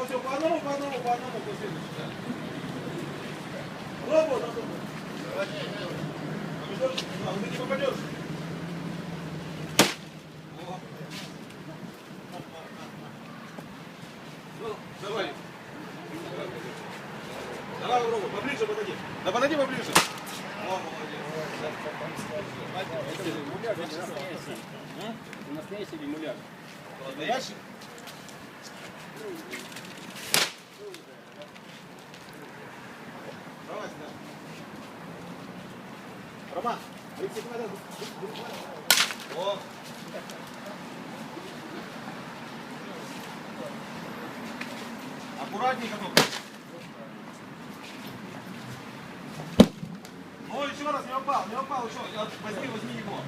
Все, по одному. Пробуй. Ты не попадешь. Ну, давай. Давай, попробуй. Поближе подойди. Да подойди поближе. О, молодец. Настоящий или муляж? Настоящий? Давай сюда. Роман, выйти надо. О. Аккуратненько только. Ну, еще раз, не упал еще. Возьми его.